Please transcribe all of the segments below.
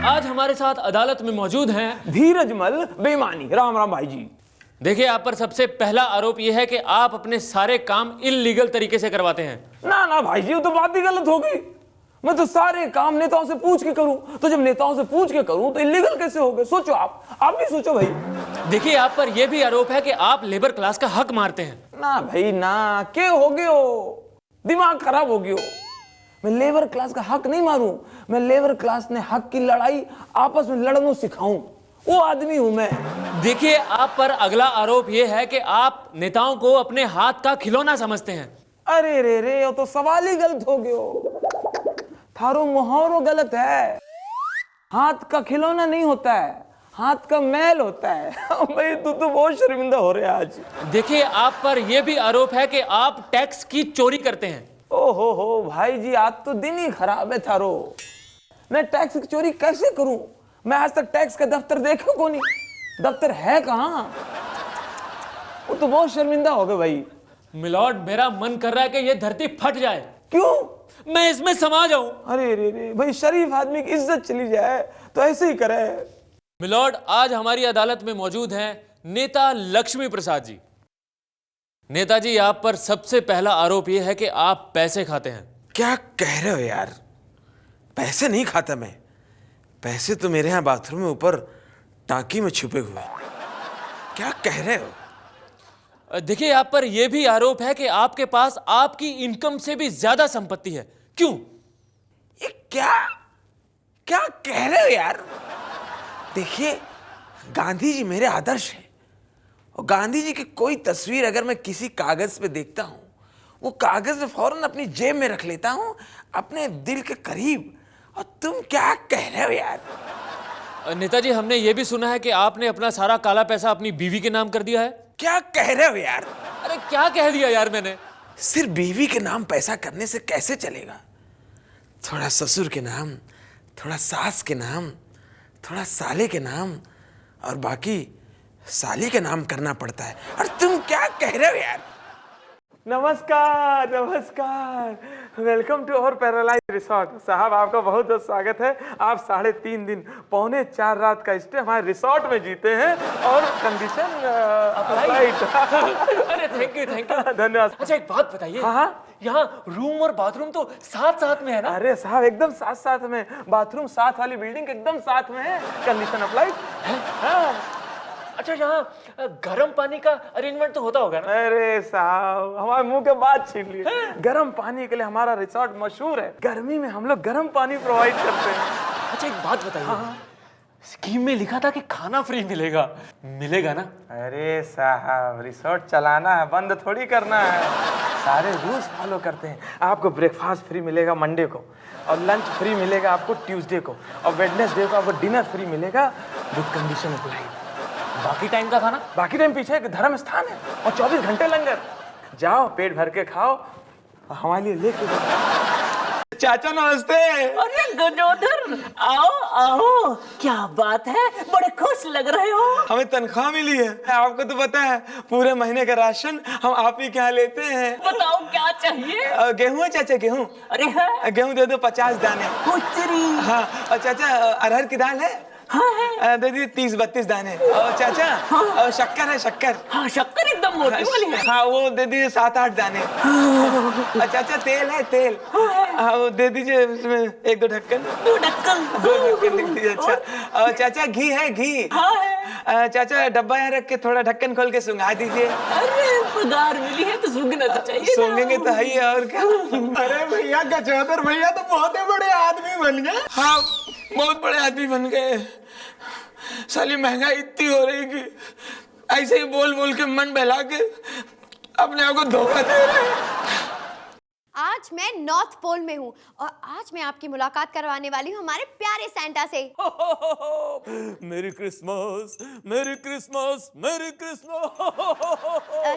आज हमारे साथ अदालत में मौजूद हैं धीरजमल बेईमानी। राम राम भाई जी। देखिए, आप पर सबसे पहला आरोप यह है कि आप अपने सारे काम इल्लीगल तरीके से करवाते हैं। ना ना भाई जी, वो तो बात ही गलत हो गई। मैं तो सारे काम नेताओं से पूछ के करूं, तो जब नेताओं से पूछ के करूं तो इल्लीगल कैसे हो गए? सोचो, आप भी सोचो भाई। देखिए, आप पर यह भी आरोप है कि आप लेबर क्लास का हक मारते हैं। ना भाई ना, के हो गए हो, दिमाग खराब हो गयो। मैं लेबर क्लास का हक नहीं मारूं, मैं लेबर क्लास ने हक की लड़ाई आपस में लड़ना सिखाऊं, वो आदमी हूं मैं। देखिए, आप पर अगला आरोप यह है कि आप नेताओं को अपने हाथ का खिलौना समझते हैं। अरे रे रे, वो तो सवाल ही गलत हो गयो। थारो मुहावरो गलत है। हाथ का खिलौना नहीं होता है, हाथ का मैल होता है। भाई तू तो बहुत शर्मिंदा हो रहा है आज। देखिए, आप पर यह भी आरोप है कि आप टैक्स की चोरी करते हैं। ओहो हो भाई जी, आज तो दिन ही खराब है थारो। मैं टैक्स की चोरी कैसे करूं? मैं आज तक टैक्स का दफ्तर देखा को नहीं। दफ्तर है कहां? वो तो बहुत शर्मिंदा हो गए भाई। मिलॉर्ड, मेरा मन कर रहा है कि यह धरती फट जाए। क्यों? मैं इसमें समा जाऊं। अरे रे रे भाई, शरीफ आदमी की इज्जत चली जाए तो ऐसे ही करे। मिलॉर्ड, आज हमारी अदालत में मौजूद हैं नेता लक्ष्मी प्रसाद जी। नेताजी, आप पर सबसे पहला आरोप यह है कि आप पैसे खाते हैं। क्या कह रहे हो यार? पैसे नहीं खाता मैं। पैसे तो मेरे यहाँ बाथरूम में ऊपर टांकी में छुपे हुए हैं। क्या कह रहे हो? देखिए, आप पर यह भी आरोप है कि आपके पास आपकी इनकम से भी ज्यादा संपत्ति है। क्यों? ये क्या क्या कह रहे हो यार? देखिए, गांधी जी मेरे आदर्श हैं, और गांधी जी की कोई तस्वीर अगर मैं किसी कागज पे देखता हूं, वो कागज में फौरन अपनी जेब में रख लेता हूं, अपने दिल के करीब। और तुम क्या कह रहे हो यार? नेताजी, हमने यह भी सुना है कि आपने अपना सारा काला पैसा अपनी बीवी के नाम कर दिया है। क्या कह रहे हो यार? अरे क्या कह दिया यार मैंने? सिर्फ बीवी के नाम पैसा करने से कैसे चलेगा? थोड़ा ससुर के नाम, थोड़ा सास के नाम, थोड़ा साले के नाम, और बाकी साली के नाम करना पड़ता है। और तुम क्या कह रहे हो यार? नमस्कार नमस्कार, welcome to our paralyse resort. साहब, आपका बहुत बहुत स्वागत है। आप 3.5 दिन, 3.25 रात का स्टे हमारे रिसोर्ट में जीते हैं, और कंडीशन अप्लाइड। अरे थैंक यू धन्यवाद। अच्छा, एक बात बताइए। हाँ, यहाँ रूम और बाथरूम तो साथ साथ में है ना? अरे साहब, एकदम साथ साथ में। बाथरूम साथ वाली बिल्डिंग एकदम साथ में है। Condition applied. हाँ। अच्छा, यहाँ गर्म पानी का अरेंजमेंट तो होता होगा ना? अरे साहब, हमारे मुंह के बात छीन लिए। गर्म पानी के लिए हमारा रिसोर्ट मशहूर है। गर्मी में हम लोग गर्म पानी प्रोवाइड करते हैं। अच्छा, एक बात बताइए। स्कीम में लिखा था कि खाना फ्री मिलेगा, मिलेगा ना? अरे साहब, रिसोर्ट चलाना है, बंद थोड़ी करना है। सारे रूल्स फॉलो करते हैं। आपको ब्रेकफास्ट फ्री मिलेगा मंडे को, और लंच फ्री मिलेगा आपको ट्यूसडे को, और वेडनेसडे को आपको डिनर फ्री मिलेगा विद कंडीशन अप्लाइड। बाकी टाइम का खाना? बाकी टाइम पीछे एक धर्म स्थान है, और 24 घंटे लंगर। जाओ, पेट भर के खाओ, और हमारे लिए लेके जाओ। चाचा नमस्ते। अरे गजोदर, आओ आओ, क्या बात है, बड़े खुश लग रहे हो। हमें तनख्वाह मिली है। आपको तो पता है, पूरे महीने का राशन हम आप ही के यहाँ लेते हैं। बताओ क्या चाहिए। गेहूं है चाचा, गेहूं। अरे है, गेहूं दे दो 50 दाने। हुचरी। हाँ, और चाचा अरहर की दाल है? हाँ है। दे दी 30-32 दाने। और चाचा, हाँ। शक्कर है, शक्कर। हाँ, शक्कर एकदम मोटी वाली है। हाँ, वो दे दीजिए 7-8 दाने। और चाचा, तेल है, तेल। हाँ, वो दे दीजिए उसमें 1-2 ढक्कन। 2 ढक्कन। 2 ढक्कन लिख दीजिए। अच्छा, और चाचा, घी है, घी? हाँ है। चाचा, डब्बा यहाँ रख के थोड़ा ढक्कन खोल के सुंघा दीजिए। अरे पगार मिली है तो सूंघना तो चाहिए ना। सूंघेंगे तो है ही, और क्या। अरे भैया, गजोदर भैया तो बहुत ही बड़े आदमी बन गए। हाँ, बहुत बड़े आदमी बन गए। साली महंगाई इतनी हो रही कि ऐसे ही बोल बोल के मन बहला के अपने आप को धोखा दे रहे हैं। आज मैं नॉर्थ पोल में हूँ, और आज मैं आपकी मुलाकात करवाने वाली हूँ हमारे प्यारे सैंटा से। मेरी क्रिसमस, मेरी क्रिसमस, मेरी क्रिसमस।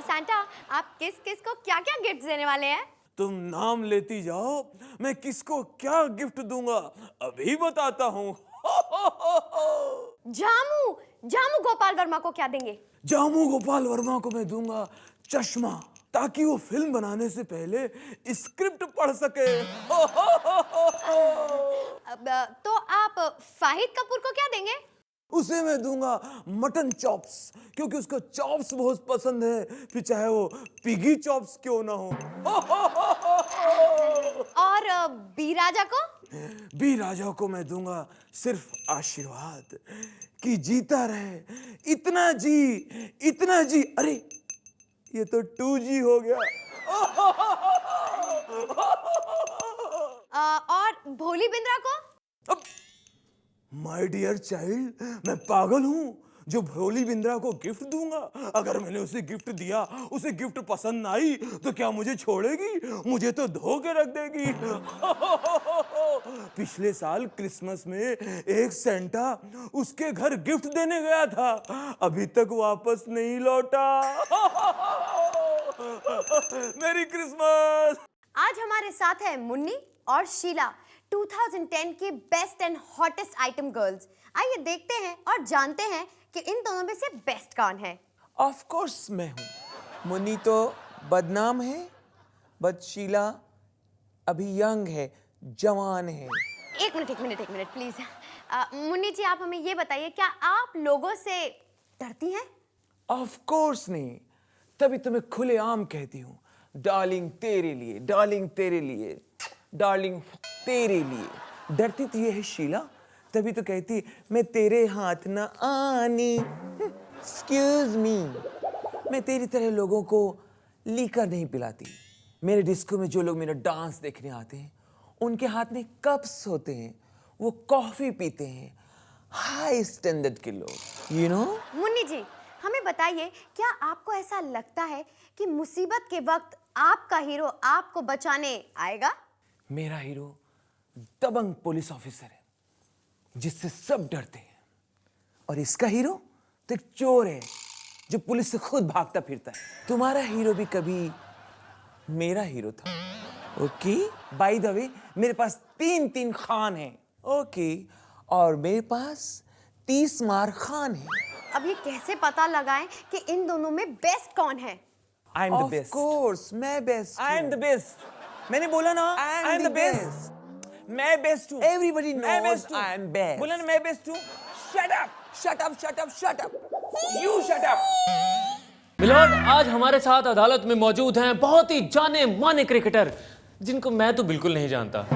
सैंटा, आप किस किस को क्या क्या गिफ्ट देने वाले हैं? तुम नाम लेती जाओ, मैं किसको क्या गिफ्ट दूंगा अभी बताता हूँ। जामू, जामू गोपाल वर्मा को क्या देंगे? जामू गोपाल वर्मा को मैं दूंगा चश्मा। ताकि वो फिल्म बनाने से पहले स्क्रिप्ट पढ़ सके। तो आप फाहिद कपूर को क्या देंगे? उसे मैं दूंगा मटन चॉप्स, क्योंकि उसको चॉप्स बहुत पसंद है, फिर चाहे वो पिगी चॉप्स क्यों ना हो। और बी राजा को? बी राजा को मैं दूंगा सिर्फ आशीर्वाद कि जीता रहे, इतना जी। अरे ये तो 2G हो गया। और भोली बिंद्रा को? माय डियर चाइल्ड, मैं पागल हूँ जो भोली बिंद्रा को गिफ्ट दूंगा। अगर मैंने उसे गिफ्ट दिया, उसे गिफ्ट पसंद आई तो क्या मुझे छोड़ेगी? मुझे तो धो के रख देगी। पिछले साल क्रिसमस में एक सेंटा उसके घर गिफ्ट देने गया था, अभी तक वापस नहीं लौटा। मेरी क्रिसमस। आज हमारे साथ है मुन्नी और शीला, 2010 के best and hottest item girls. आइए देखते हैं और जानते हैं कि इन दोनों में से बेस्ट कौन है। ऑफ कोर्स मैं हूँ। मुन्नी तो बदनाम है, बट शीला अभी यंग है, जवान है। एक मिनट प्लीज। मुन्नी जी, आप हमें ये बताइए, क्या आप लोगों से डरती हैं? ऑफ कोर्स नहीं, तभी तो मैं खुलेआम कहती हूँ, डार्लिंग तेरे लिए, डार्लिंग तेरे लिए, डार्लिंग तेरे लिए। डरती तो ये है शीला, तभी तो कहती मैं तेरे हाथ न आनी। एक्सक्यूज मी, मैं तेरी तरह लोगों को लीकर नहीं पिलाती। मेरे डिस्को में जो लोग मेरा डांस देखने आते हैं, उनके हाथ में कप्स होते हैं, वो कॉफी पीते हैं, हाई स्टैंडर्ड के लोग, यू नो। मुन्नी जी, हमें बताइए, क्या आपको ऐसा लगता है कि मुसीबत के वक्त आपका हीरो आपको बचाने आएगा? मेरा हीरो दबंग पुलिस ऑफिसर है जिससे सब डरते हैं, और इसका हीरो तो एक चोर है जो पुलिस से खुद भागता फिरता है। तुम्हारा हीरो भी कभी मेरा हीरो था। ओके, बाय द वे मेरे पास 3 खान हैं। ओके, और मेरे पास 30 मार खान है। अब ये कैसे पता लगाएं कि इन दोनों में बेस्ट कौन है? I am the best. Of course मैं best. I am the best. मैंने बोला ना, आई एम द बेस्ट। मैं बेस्ट हूँ। Everybody knows I am best. बोला ना मैं बेस्ट हूँ। Shut up, shut up, shut up, shut up. You shut up. Milord, आज हमारे साथ अदालत में मौजूद हैं बहुत ही जाने माने क्रिकेटर, जिनको मैं तो बिल्कुल नहीं जानता।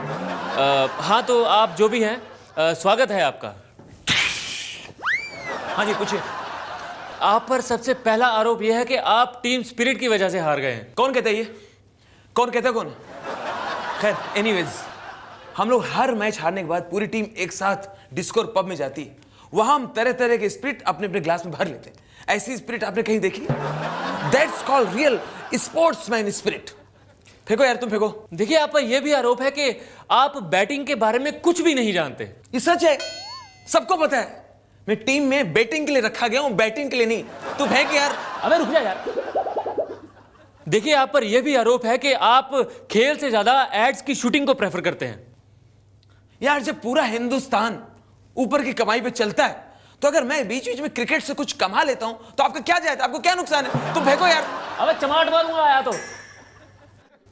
हाँ, तो आप जो भी हैं, स्वागत है आपका। हाँ जी, पूछिए। आप पर सबसे पहला आरोप यह है कि आप टीम स्पिरिट की वजह से हार गए हैं। कौन कहता है ये? कौन कहता है? कौन? खैर, एनीवेज, हम लोग हर मैच हारने के बाद पूरी टीम एक साथ डिस्को और पब में जाती है। वहां हम तरह तरह के स्पिरिट अपने अपने ग्लास में भर लेते हैं। ऐसी स्पिरिट आपने कहीं देखी? That's called real sportsman spirit. फेंको यार, तुम फेंको। देखिए, आप पर यह भी आरोप है कि आप बैटिंग के बारे में कुछ भी नहीं जानते। ये सच है, सबको पता है। मैं टीम में बैटिंग के लिए रखा गया हूं, बैटिंग के लिए नहीं। तू फेंक यार। अबे रुक जा यार। देखिए, आप पर यह भी आरोप है कि आप खेल से ज्यादा एड्स की शूटिंग को प्रेफर करते हैं। यार, जब पूरा हिंदुस्तान ऊपर की कमाई पे चलता है, तो अगर मैं बीच बीच में क्रिकेट से कुछ कमा लेता हूं तो आपका क्या जाता? आपको क्या नुकसान है? तुम फेंको यार। अबे चमाट मारूंगा आया तो।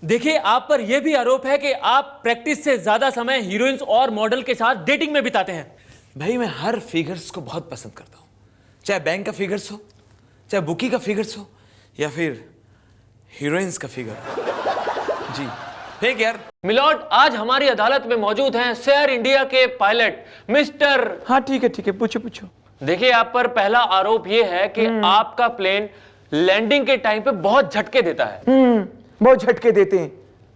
देखिए, आप पर यह भी आरोप है कि आप प्रैक्टिस से ज्यादा समय हीरोइंस और मॉडल के साथ डेटिंग में बिताते हैं। भाई, मैं हर फिगर्स को बहुत पसंद करता हूं, चाहे बैंक का फिगर्स हो, चाहे बुकी का फिगर्स हो, या फिर हीरोइंस का फिगर। जी फेंक यार। मिलॉर्ड, आज हमारी अदालत में मौजूद हैं शेयर इंडिया के पायलट मिस्टर। हाँ ठीक है, पूछो। देखिए, आप पर पहला आरोप यह है कि आपका प्लेन लैंडिंग के टाइम पे बहुत झटके देता है। बहुत झटके देते हैं।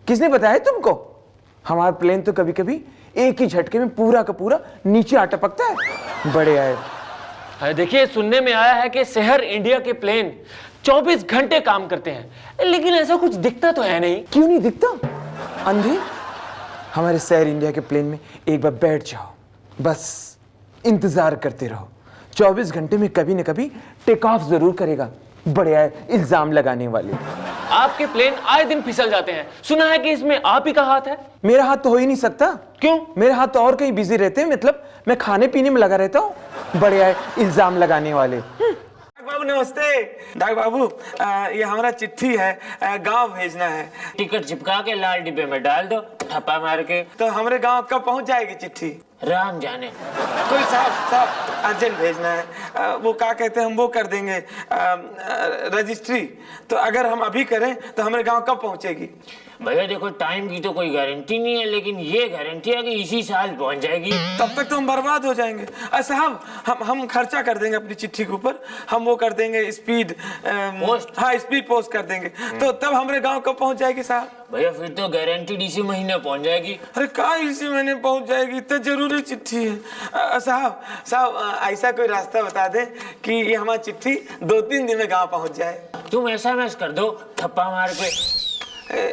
किसने बताया तुमको? हमारा प्लेन तो कभी कभी एक ही झटके में पूरा का पूरा नीचे आ टपकता है। बड़े आए। देखिए, सुनने में आया है कि शेयर इंडिया के प्लेन 24 घंटे काम करते हैं, लेकिन ऐसा कुछ दिखता तो है नहीं। क्यों नहीं दिखता? अंधे? हमारे शेयर इंडिया के प्लेन में एक बार बैठ जाओ, बस इंतजार करते रहो। 24 घंटे में कभी न कभी टेक ऑफ जरूर करेगा। बड़े आए इल्जाम लगाने वाले। आपके प्लेन आए दिन फिसल जाते हैं। सुना है कि इसमें आप ही का हाथ है। मेरा हाथ तो हो ही नहीं सकता। क्यों? मेरे हाथ तो और कहीं बिजी रहते हैं, मतलब मैं खाने पीने में लगा रहता हूँ। बड़े आए इल्जाम लगाने वाले। बाबू नमस्ते। डाक बाबू ये हमारा चिट्ठी है, गांव भेजना है। टिकट चिपका के लाल डिब्बे में डाल दो, ठप्पा मार के। तो हमारे गांव कब पहुंच जाएगी चिट्ठी? राम जाने। कोई साहब अर्जेंट भेजना है, वो क्या कहते हैं हम वो कर देंगे रजिस्ट्री। तो अगर हम अभी करें तो हमारे गांव कब पहुंचेगी? भैया देखो टाइम की तो कोई गारंटी नहीं है, लेकिन ये गारंटी है कि इसी साल पहुंच जाएगी। तब तक तो हम बर्बाद हो जाएंगे। साहब हम खर्चा कर देंगे अपनी चिट्ठी के ऊपर, हम वो कर देंगे स्पीड पोस्ट। हाँ स्पीड पोस्ट कर देंगे। तो तब हमारे गांव कब पहुंच जाएगी साहब? भैया फिर तो गारंटीड इसी महीने पहुंच जाएगी। अरे कहाँ इसी महीने पहुंच जाएगी? इतना जरूरी चिट्ठी है। साहब ऐसा कोई रास्ता बता दें कि ये हमारी चिट्ठी 2-3 दिन में गांव पहुंच जाए। तुम SMS कर दो ठप्पा मार के।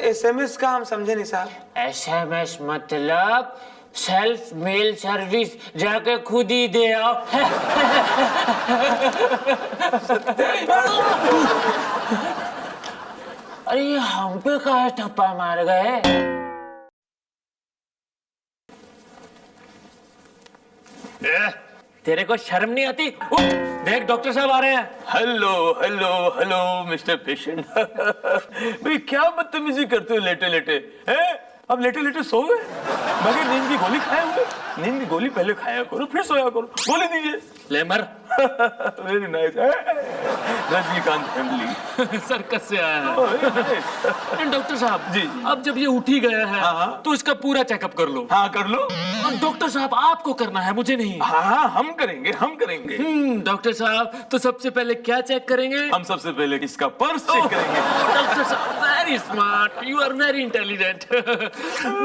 SMS का हम समझे नहीं साहब। SMS मतलब सेल्फ मेल सर्विस, जाके खुद ही दे आओ। अरे ये हम पे काहे ठप्पा मार गए? तेरे को शर्म नहीं आती? देख डॉक्टर साहब आ रहे हैं। Hello hello hello mister patient. भाई क्या बदतमीजी करते हो लेटे लेटे हैं? अब लेटे लेटे सो गए? मगर नींद की गोली खाए हुए? नींद की गोली पहले खाया करो फिर सोया करो। गोली दीजिए। ले मर। Very nice. Rajinikanth family circus से आया है। डॉक्टर साहब जी। अब जब ये उठ ही गया है तो इसका पूरा चेकअप कर लो। हाँ कर लो। अब डॉक्टर साहब आपको करना है, मुझे नहीं। हाँ हम करेंगे हम करेंगे। डॉक्टर साहब तो सबसे पहले क्या चेक करेंगे? हम सबसे पहले इसका पर्स चेक करेंगे। डॉक्टर साहब very smart, you are very intelligent.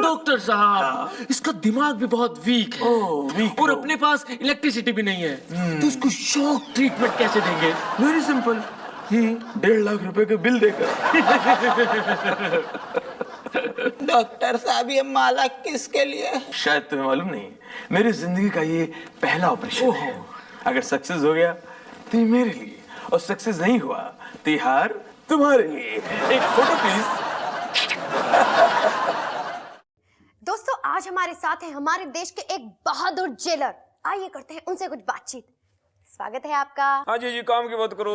Doctor साहब इसका दिमाग भी बहुत वीक है weak और है। अपने पास इलेक्ट्रिसिटी भी नहीं है, तो उसको शॉक ट्रीटमेंट कैसे देंगे? Very simple. 1.5 लाख रुपए का बिल देकर। डॉक्टर साहब ये माला किसके लिए? शायद तुम्हें मालूम नहीं, मेरी जिंदगी का ये पहला ऑपरेशन है। अगर सक्सेस हो गया तो ये मेरे लिए, और सक्सेस नहीं हुआ तो ये हार तुम्हारे लिए। एक फोटो प्लीज। दोस्तों आज हमारे साथ हैं हमारे देश के एक बहादुर जेलर। आइए करते हैं उनसे कुछ बातचीत। स्वागत है आपका। हाँ जी काम की बात करो।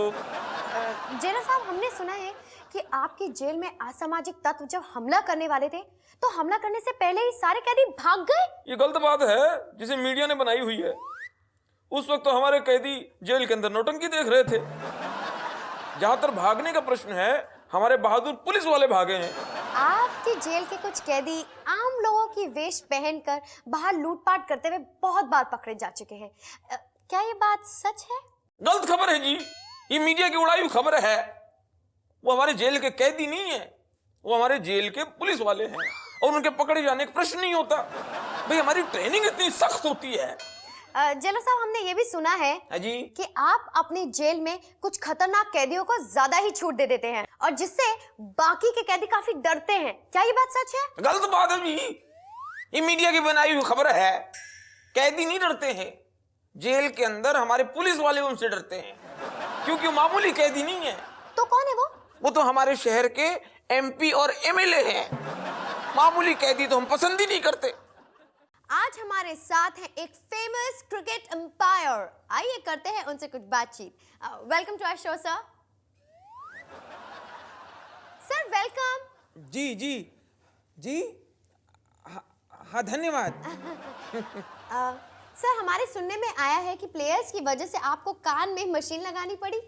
जेलर साहब हमने सुना है कि आपकी जेल में असामाजिक तत्व जब हमला करने वाले थे तो हमला करने से पहले ही सारे कैदी भाग गए। ये गलत बात है जिसे मीडिया ने बनाई हुई है। उस वक्त तो हमारे कैदी जेल के अंदर नौटंकी देख रहे थे। जहां तक भागने का प्रश्न है, हमारे बहादुर पुलिस वाले भागे हैं। आपकी जेल के कुछ कैदी आम लोगों की वेश पहनकर बाहर लूटपाट करते हुए बहुत बार पकड़े जा चुके हैं। क्या ये बात सच है? गलत खबर है जी, ये मीडिया की उड़ाई हुई खबर है। वो हमारे जेल के कैदी नहीं है, वो हमारे जेल के पुलिस वाले हैं और उनके पकड़े जाने का प्रश्न नहीं होता। भाई हमारी ट्रेनिंग इतनी सख्त होती है। जेलर साहब हमने ये भी सुना है जी कि आप अपनी जेल में कुछ खतरनाक कैदियों को ज्यादा ही छूट दे देते हैं और जिससे बाकी के कैदी काफी डरते हैं। क्या ये बात सच है? गलत बात है जी, ये मीडिया की बनाई हुई खबर है। कैदी नहीं डरते हैं, जेल के अंदर हमारे पुलिस वाले उनसे डरते हैं, क्योंकि वो मामूली कैदी नहीं है। तो कौन है वो? वो तो हमारे शहर के MP और MLA हैं। मामूली कैदी तो हम पसंद ही नहीं करते। आज हमारे साथ हैं एक फेमस क्रिकेट एम्पायर। आइए करते हैं उनसे कुछ बातचीत। Welcome to our show sir. Sir welcome. जी जी जी हाँ धन्यवाद। सर हमारे सुनने में आया है कि प्लेयर्स की वजह से आपको कान में मशीन लगानी पड़ी।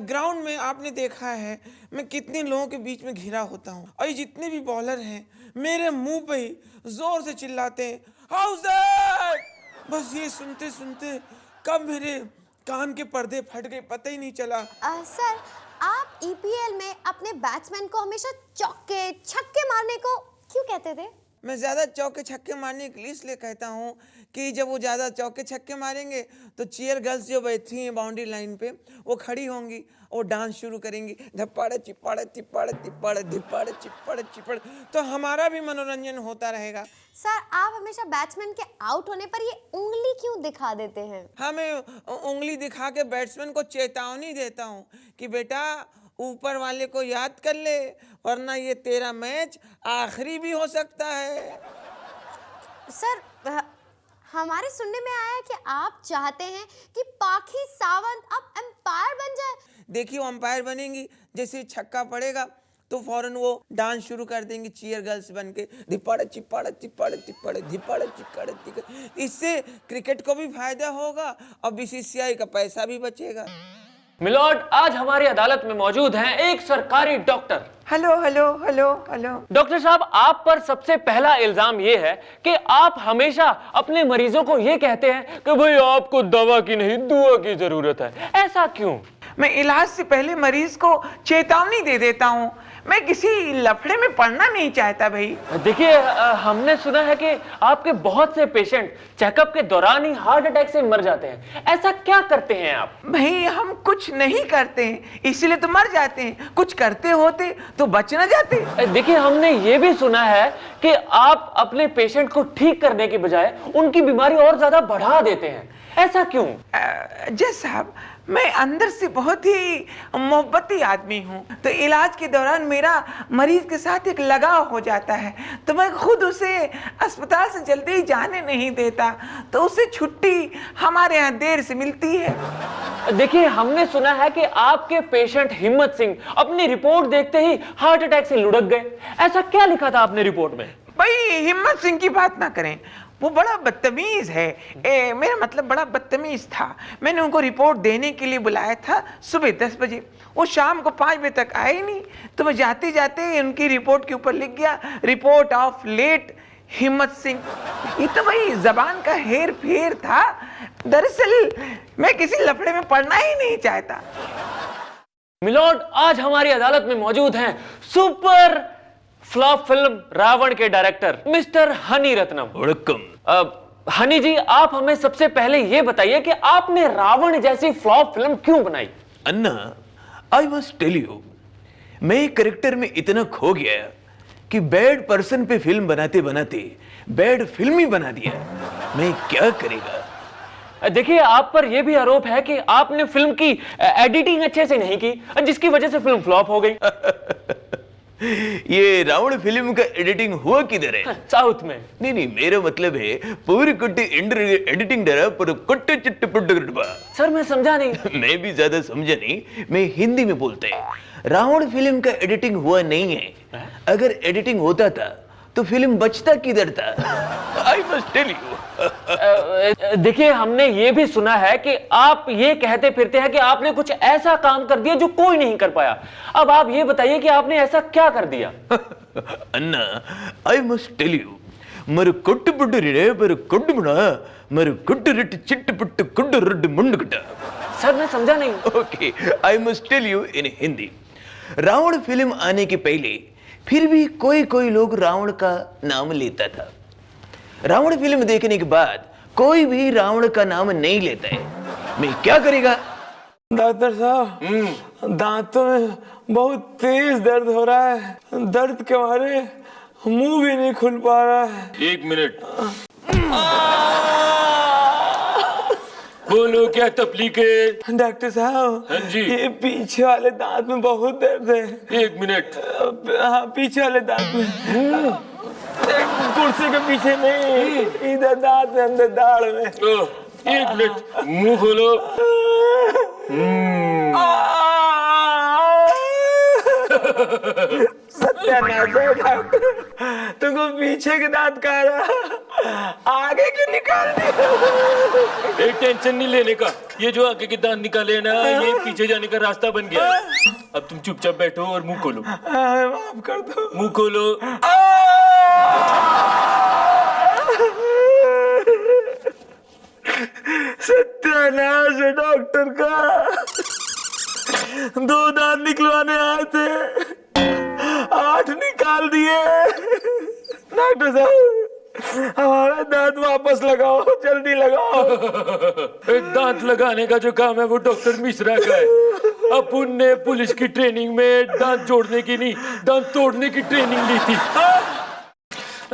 ग्राउंड में आपने देखा है मैं कितने लोगों के बीच में घिरा होता हूँ, और ये जितने भी बॉलर हैं मेरे मुंह पे ही जोर से चिल्लाते हैं हाउस दैट। बस ये सुनते सुनते कब मेरे कान के पर्दे फट गए पता ही नहीं चला। सर आप EPL में अपने बैट्समैन को हमेशा चौके छक्के मारने को क्यों कहते थे? मैं ज़्यादा चौके छक्के मारने के लिए इसलिए कहता हूँ कि जब वो ज़्यादा चौके छक्के मारेंगे तो चीयर गर्ल्स जो बैठी हैं बाउंड्री लाइन पे वो खड़ी होंगी और डांस शुरू करेंगी, धप्पाड़े चिप्पाड़े तिप्पाड़े तिप्पाड़े धिप्पाड़े चिप्पाड़े चिप्पाड़े, तो हमारा भी मनोरंजन होता रहेगा। सर आप हमेशा बैट्समैन के आउट होने पर ये उंगली क्यों दिखा देते हैं? हाँ मैं उंगली दिखा के बैट्समैन को चेतावनी देता हूँ कि बेटा ऊपर वाले को याद कर ले, वरना ये तेरा मैच आखिरी भी हो सकता है। सर हमारे सुनने में आया है कि आप चाहते हैं कि पाखी सावंत अब एम्पायर बन जाए। देखिए वो अंपायर बनेंगी, जैसे छक्का पड़ेगा तो फौरन वो डांस शुरू कर देंगी चीयर गर्ल्स बन के, धिपाड़ चिपाड़ चिपाड़ चिपाड़ धिपाड़ चिपाड़ चिपाड़। इससे क्रिकेट को भी फायदा होगा और बीसीसीआई का पैसा भी बचेगा। मिलॉर्ड, आज हमारी अदालत में मौजूद हैं एक सरकारी doctor. Hello hello hello hello. Doctor साहब, आप पर सबसे पहला इल्जाम यह है कि आप हमेशा अपने मरीजों को यह कहते हैं कि भाई आपको दवा की नहीं दुआ की जरूरत है। ऐसा क्यों? मैं इलाज से पहले मरीज को चेतावनी दे देता हूँ। मैं किसी लफड़े में पड़ना नहीं चाहता भाई। देखिए, हमने सुना है कि आपके बहुत से पेशेंट चेकअप के दौरान ही हार्ट अटैक से मर जाते हैं। ऐसा क्या करते हैं आप? भाई हम कुछ नहीं करते हैं इसीलिए तो मर जाते हैं, कुछ करते होते तो बच न जाते। देखिए, हमने ये भी सुना है कि आप अपने पेशेंट को ठीक करने के बजाय उनकी बीमारी और ज्यादा बढ़ा देते हैं। ऐसा क्यों? जज साहब, मैं अंदर से बहुत ही मोहब्बती आदमी हूँ, तो इलाज के दौरान मेरा मरीज के साथ एक लगाव हो जाता है, तो मैं खुद उसे अस्पताल से जल्दी जाने नहीं देता, तो उसे छुट्टी हमारे यहाँ देर से मिलती है। देखिए, हमने सुना है कि आपके पेशेंट हिम्मत सिंह अपनी रिपोर्ट देखते ही हार्ट अटैक से लुढ़क गए। ऐसा क्या लिखा था आपने रिपोर्ट में? भाई हिम्मत सिंह की बात ना करें, वो बड़ा बदतमीज है। मेरा मतलब बड़ा बदतमीज था। मैंने उनको रिपोर्ट देने के लिए बुलाया था सुबह 10 बजे, वो शाम को 5 बजे तक आए नहीं, तो मैं जाते जाते उनकी रिपोर्ट के ऊपर लिख गया रिपोर्ट ऑफ लेट हिम्मत सिंह। ये तो भाई जबान का हेर फेर था। दरअसल मैं किसी लफड़े में पड़ना ही नहीं चाहता। मिलॉर्ड, आज हमारी अदालत में मौजूद हैं सुपर फ्लॉप फिल्म रावण के डायरेक्टर मिस्टर हनी रत्नम। हनी जी, आप हमें सबसे पहले ये बताइए कि आपने रावण जैसी फ्लॉप फिल्म क्यों बनाई? अन्ना, आई मस्ट टेल यू, मैं कैरेक्टर में इतना खो गया कि बैड पर्सन पे फिल्म बनाते बनाते बैड फिल्म ही बना दिया। मैं क्या करेगा? देखिए, आप पर यह भी आरोप है कि आपने फिल्म की एडिटिंग अच्छे से नहीं की, जिसकी वजह से फिल्म फ्लॉप हो गई। ये रावण फिल्म का एडिटिंग हुआ किधर है? साउथ में। नहीं, मेरा मतलब है पूरी कुट्टी एडिटिंग डरा पर कुट्टे चिट्टे पुट्टे। सर, मैं समझा नहीं। मैं भी ज्यादा समझा नहीं, मैं हिंदी में बोलते हैं। रावण फिल्म का एडिटिंग हुआ नहीं है। अगर एडिटिंग होता था तो फिल्म बचता किधर था? I must tell you. देखिए, हमने ये भी सुना है कि आप ये कहते फिरते हैं कि आपने कुछ ऐसा काम कर दिया जो कोई नहीं कर पाया। अब आप ये बताइए कि आपने ऐसा क्या कर दिया? अन्ना, आई मस्ट टेल यू, मर कुट पुट रे पर कुट बना मर कुट रिट चिट पुट कुट रड मुंडकटा। सर, मैं समझा नहीं। Okay, I must tell you in Hindi. Ravan film आने के पहले फिर भी कोई कोई लोग रावण का नाम लेता था। रावण फिल्म देखने के बाद कोई भी रावण का नाम नहीं लेता है। मैं क्या करेगा? डॉक्टर साहब, दांतों में बहुत तेज दर्द हो रहा है। दर्द के मारे मुंह भी नहीं खुल पा रहा है। 1 मिनट। बोलो, क्या तकलीफ है? डॉक्टर साहब, हाँ जी। ये पीछे वाले दांत में बहुत दर्द है। 1 मिनट। हाँ, पीछे वाले दांत में, कुर्सी के पीछे नहीं, इधर दांत में, अंदर दाढ़ में। 1 मिनट, मुंह खोलो। सत्यानाश है डॉक्टर, तुमको पीछे के दांत कह रहा, आगे के निकाल दिया। एक टेंशन नहीं लेने का, ये जो आगे के दांत निकाले ना, ये पीछे जाने का रास्ता बन गया। अब तुम चुपचाप बैठो और मुंह खोलो। माफ कर दो। मुंह खोलो। सत्यानाश है डॉक्टर का। 2 दांत निकलवाने आए थे, 8 निकाल दिए। डॉक्टर साहब, हमारा दांत वापस लगाओ, जल्दी लगाओ। एक दांत लगाने का जो काम है वो डॉक्टर मिश्रा का है। अपुन ने पुलिस की ट्रेनिंग में दांत जोड़ने की नहीं, दांत तोड़ने की ट्रेनिंग ली थी।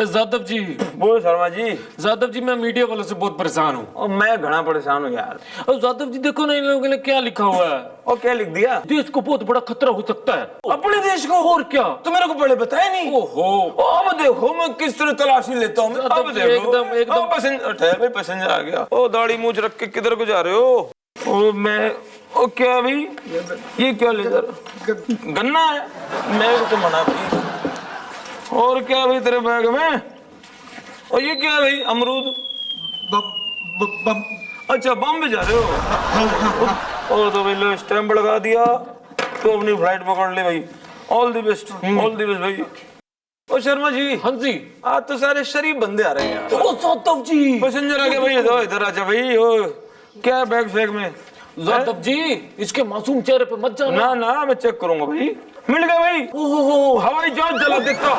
जादव जी, बोलो शर्मा जी। जादव जी, मैं मीडिया वालों से बहुत परेशान हूँ। और मैं घना परेशान हूँ यार। और जादव जी, देखो ना इन लोगों ने क्या लिखा हुआ है। और क्या लिख दिया? देश को बहुत बड़ा खतरा हो सकता है। अपने देश को? और क्या? तो मेरे को पहले बताया नहीं। ओहो, अब देखो मैं किस तरह तलाशी लेता हूँ। अब देखो, एकदम पैसेंजर आ गया। ओ, दाढ़ी मूंछ रख के किधर को जा रहे हो? ओ मैं ओ क्या भाई ये क्या लेकर गन्ना है मैं तो मना भाई। और क्या भाई तेरे बैग में और ये क्या है भाई अमरूद अच्छा बॉम्बे जा रहे हो और तो भाई लो स्टैंप लगा दिया तो अपनी फ्लाइट पकड़ ले भाई। ऑल द बेस्ट भाई। ओ शर्मा जी हाँ जी। आज तो सारे शरीफ बंदे आ रहे हैं यार। ओ जादव जी। पैसेंजर आ गया भाई इधर आजा भाई। ओ क्या बैग फैग में जादव जी इसके मासूम चेहरे पे मत जाना। ना मैं चेक करूंगा भाई। मिल गया भाई। ओहो हवाई जहाज चला देखता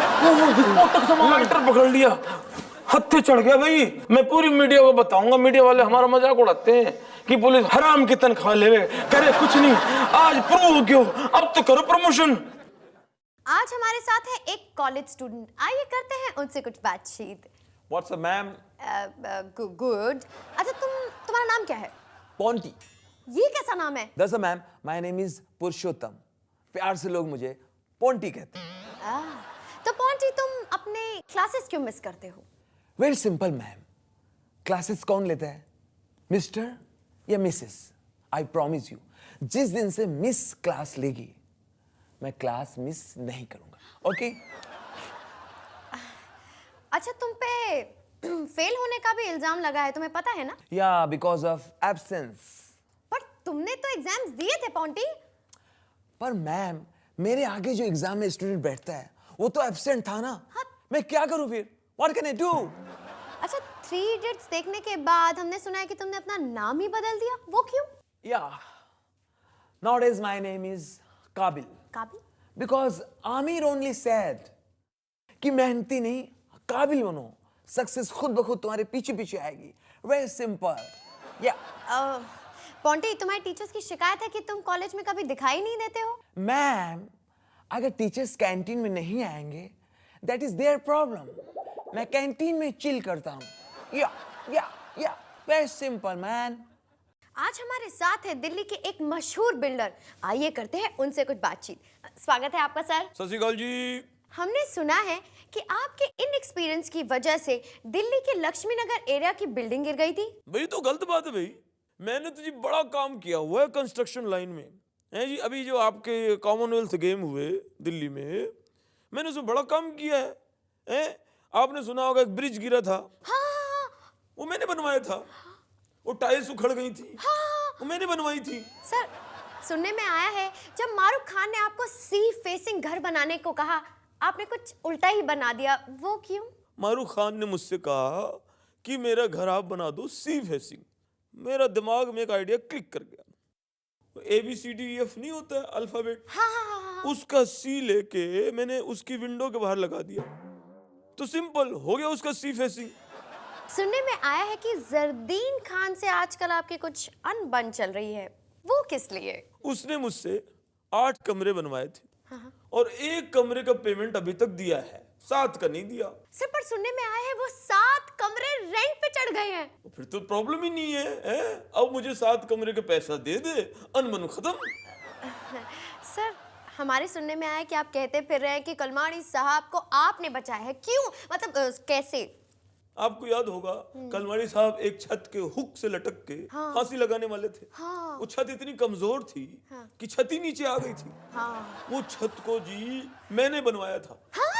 विस्फोटक सामान। लाइटर पकड़ लिया हत्थे चढ़ गया भाई। मैं पूरी मीडिया को बताऊंगा। मीडिया वाले हमारा मजाक उड़ाते हैं कि पुलिस हराम की तनख्वाह ले करे कुछ नहीं। आज प्रूव हो गया अब तो करो प्रमोशन। आज हमारे साथ है एक कॉलेज स्टूडेंट, आइए करते हैं उनसे कुछ बातचीत। What's up ma'am? गुड। अच्छा तुम्हारा नाम क्या है? पोंटी। ये कैसा नाम है? दरअसल मैम माय नेम इज पुरुषोत्तम। प्यार से लोग मुझे पोंटी कहते हैं। तो पोंटी तुम अपने क्लासेस क्यों मिस करते हो? वेरी सिंपल मैम, क्लासेस कौन लेता है, मिस्टर या मिसेस? आई प्रॉमिस यू जिस दिन से मिस क्लास लेगी मैं क्लास मिस नहीं करूंगा। ओके? अच्छा तुम पे फेल होने का भी इल्जाम लगा है, तुम्हें पता है ना? या बिकॉज ऑफ एब्सेंस। पर तुमने तो एग्जाम्स दिए थे पोंटी। पर मैम मेरे आगे जो एग्जाम में स्टूडेंट बैठता है वो तो एब्सेंट था ना। हाँ। मैं क्या करूं फिर? What can I do? अच्छा 3 Idiots देखने के बाद हमने सुना है कि तुमने अपना नाम ही बदल दिया, वो क्यों? या nowadays my name is काबिल। काबिल? बिकॉज आमिर ओनली सेड कि मेहनती नहीं काबिल बनो, सक्सेस खुद ब खुद तुम्हारे पीछे पीछे आएगी। Very simple. या पोंटी तुम्हारे टीचर्स की शिकायत है कि तुम कॉलेज में कभी दिखाई नहीं देते हो। मैम अगर टीचर्स कैंटीन में नहीं आएंगे दैट इज देयर प्रॉब्लम। मैं कैंटीन में चिल करता हूँ। या वेरी सिंपल मैन। आज हमारे साथ है दिल्ली के एक मशहूर बिल्डर, आइए करते हैं उनसे कुछ बातचीत। स्वागत है आपका सर। सत श्री अकाल जी। हमने सुना है कि आपके इनएक्सपीरियंस की वजह से दिल्ली के लक्ष्मी नगर एरिया की बिल्डिंग गिर गई थी। भाई तो गलत बात है भाई। मैंने तो जी बड़ा काम किया हुआ है कंस्ट्रक्शन लाइन में है जी। अभी जो आपके कॉमनवेल्थ गेम हुए दिल्ली में मैंने उसमें बड़ा काम किया है? आपने सुना होगा एक ब्रिज गिरा था। हाँ। वो मैंने बनवाया था। वो टाइल्स उखड़ गई थी। हाँ। वो मैंने बनवाई थी। सर सुनने में आया है जब मारूफ खान ने आपको सी फेसिंग घर बनाने को कहा आपने कुछ उल्टा ही बना दिया, वो क्यों? मारूफ खान ने मुझसे कहा कि मेरा घर आप बना दो सी फेसिंग। मेरा दिमाग में एक आइडिया क्लिक कर गया। ABCDEF नहीं होता है अल्फाबेट, हाँ। उसका सी लेके मैंने उसकी विंडो के बाहर लगा दिया तो सिंपल हो गया उसका सी फेसिंग। सुनने में आया है कि जरदीन खान से आजकल आपकी कुछ अनबन चल रही है, वो किस लिए? उसने मुझसे 8 कमरे बनवाए थे और 1 कमरे का पेमेंट अभी तक दिया है, 7 का नहीं दिया। सर पर सुनने में आया है वो 7 कमरे रेंट पे चढ़ गए हैं। फिर तो प्रॉब्लम ही नहीं है? अब मुझे 7 कमरे का पैसा दे दे, अनबन खत्म। सर हमारे सुनने में आया है कि आप कहते फिर रहे हैं कि कलमाड़ी साहब को आपने बचाया है, क्यों? मतलब कैसे? आपको याद होगा कलमाड़ी साहब एक छत के हुक से लटक के फांसी लगाने वाले थे। हाँ। वो छत इतनी कमजोर थी कि छत ही नीचे आ गई थी। हाँ। वो छत को जी मैंने बनवाया था। हाँ?